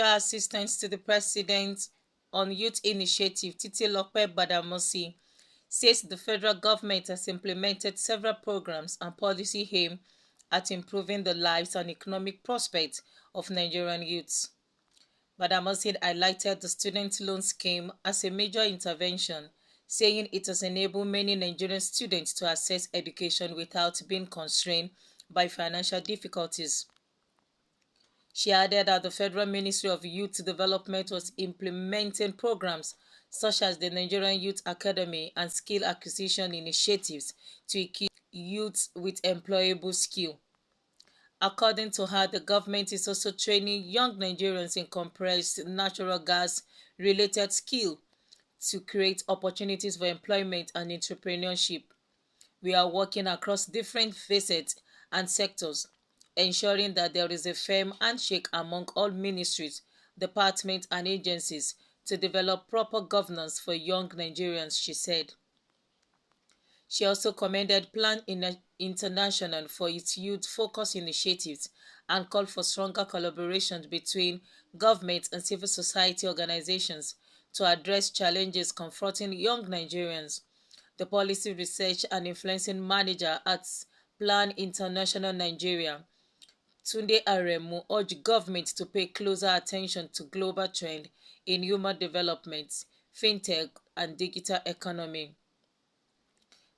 Assistance to the President on Youth Initiative, Titilope Badamosi, says the federal government has implemented several programs and policy aimed at improving the lives and economic prospects of Nigerian youths. Badamosi highlighted the student loan scheme as a major intervention, saying it has enabled many Nigerian students to access education without being constrained by financial difficulties. She added that the Federal Ministry of Youth Development was implementing programs such as the Nigerian Youth Academy and skill acquisition initiatives to equip youth with employable skill. According to her, the government is also training young Nigerians in compressed natural gas related skill to create opportunities for employment and entrepreneurship. We are working across different facets and sectors, ensuring that there is a firm handshake among all ministries, departments, and agencies to develop proper governance for young Nigerians, she said. She also commended Plan International for its youth-focused initiatives and called for stronger collaboration between government and civil society organizations to address challenges confronting young Nigerians. The policy research and influencing manager at Plan International Nigeria, Tunde Aremu, urged government to pay closer attention to global trends in human development, fintech, and digital economy.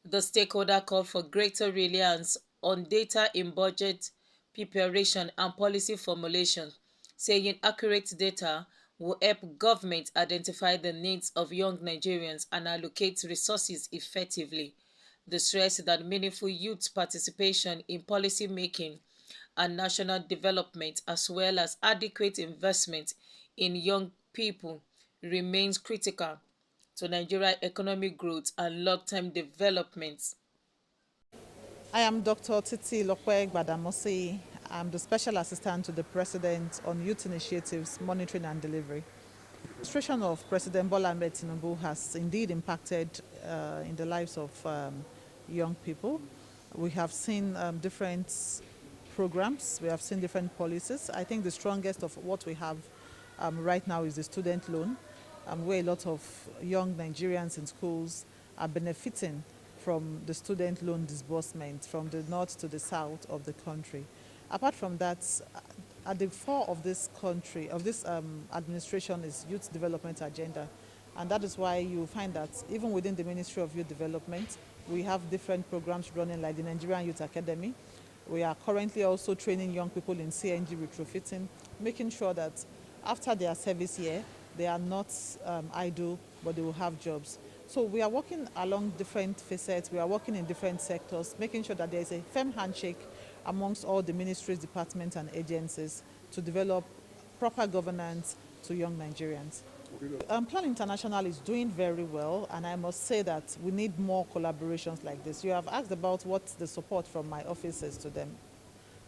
The stakeholder called for greater reliance on data in budget preparation and policy formulation, saying accurate data will help government identify the needs of young Nigerians and allocate resources effectively. The stress that meaningful youth participation in policy making and national development, as well as adequate investment in young people, remains critical to Nigeria's economic growth and long-term development. I am Dr. Titi Lokwe Gbadamosi. I'm the Special Assistant to the President on Youth Initiatives, Monitoring and Delivery. The administration of President Bola Ahmed Tinubu has indeed impacted in the lives of young people. We have seen different programs, we have seen different policies. I think the strongest of what we have right now is the student loan, where a lot of young Nigerians in schools are benefiting from the student loan disbursement from the north to the south of the country. Apart from that, at the fore of this country, of this administration, is youth development agenda. And that is why you find that even within the Ministry of Youth Development, we have different programs running like the Nigerian Youth Academy. We are currently also training young people in CNG retrofitting, making sure that after their service year, they are not idle, but they will have jobs. So we are working along different facets, we are working in different sectors, making sure that there is a firm handshake amongst all the ministries, departments, and agencies to develop proper governance to young Nigerians. Plan International is doing very well, and I must say that we need more collaborations like this. You have asked about what the support from my office is to them.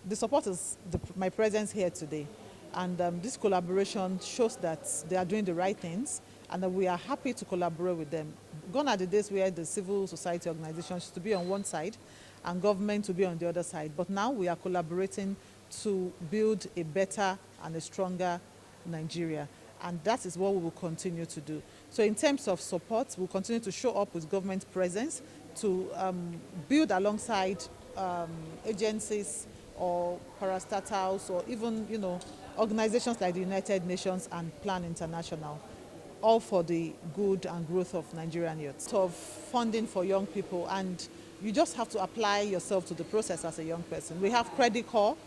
The support is my presence here today, and this collaboration shows that they are doing the right things, and that we are happy to collaborate with them. Gone are the days where the civil society organizations to be on one side and government to be on the other side, but now we are collaborating to build a better and a stronger Nigeria. And that is what we will continue to do. So in terms of support, we'll continue to show up with government presence to build alongside agencies or parastatals or even, organizations like the United Nations and Plan International, all for the good and growth of Nigerian youth. So funding for young people, and you just have to apply yourself to the process as a young person. We have Credit Corps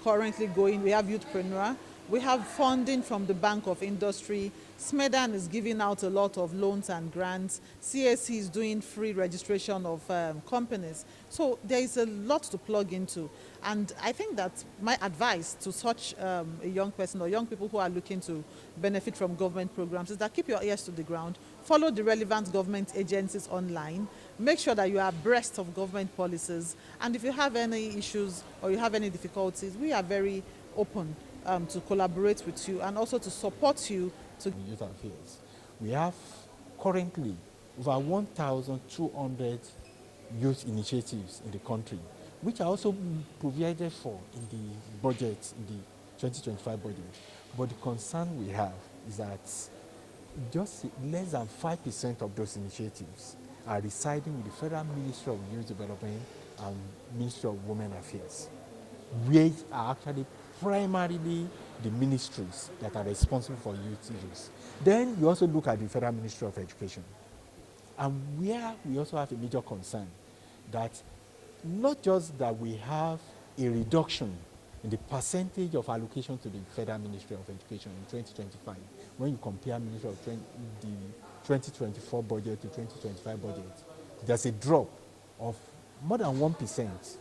currently going, we have Youthpreneur, we have funding from the Bank of Industry. Smedan is giving out a lot of loans and grants. CAC is doing free registration of companies. So there is a lot to plug into. And I think that my advice to such a young person or young people who are looking to benefit from government programs is that keep your ears to the ground, follow the relevant government agencies online, make sure that you are abreast of government policies. And if you have any issues or you have any difficulties, we are very open to collaborate with you and also to support you to youth affairs. We have currently over 1,200 youth initiatives in the country, which are also provided for in the budget, in the 2025 budget. But the concern we have is that just less than 5% of those initiatives are residing with the Federal Ministry of Youth Development and Ministry of Women Affairs, which are actually primarily the ministries that are responsible for youth issues. Then you also look at the Federal Ministry of Education, and where we also have a major concern that not just that we have a reduction in the percentage of allocation to the Federal Ministry of Education in 2025, when you compare Ministry of the 2024 budget to 2025 budget, there's a drop of more than 1%.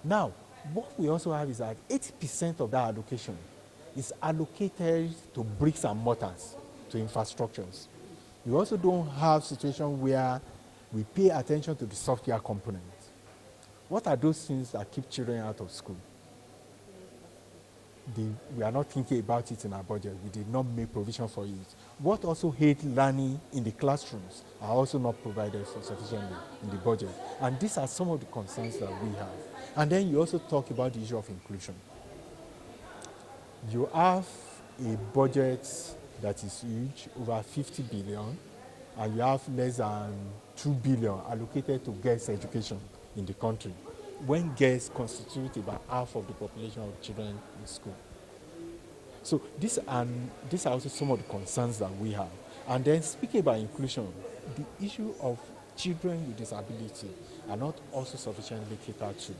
Now, what we also have is that 80% of that allocation is allocated to bricks and mortars, to infrastructures. We also don't have situation where we pay attention to the software component. What are those things that keep children out of school? We are not thinking about it in our budget. We did not make provision for it. What also aid learning in the classrooms are also not provided for sufficiently in the budget. And these are some of the concerns that we have. And then you also talk about the issue of inclusion. You have a budget that is huge, over 50 billion, and you have less than 2 billion allocated to girls' education in the country, when girls constitute about half of the population of children in school. So these are also some of the concerns that we have. And then speaking about inclusion, the issue of children with disability are not also sufficiently catered to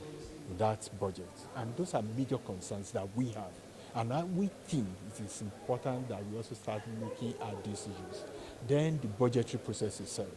in that budget. And those are major concerns that we have. And we think it is important that we also start looking at these issues. Then the budgetary process itself.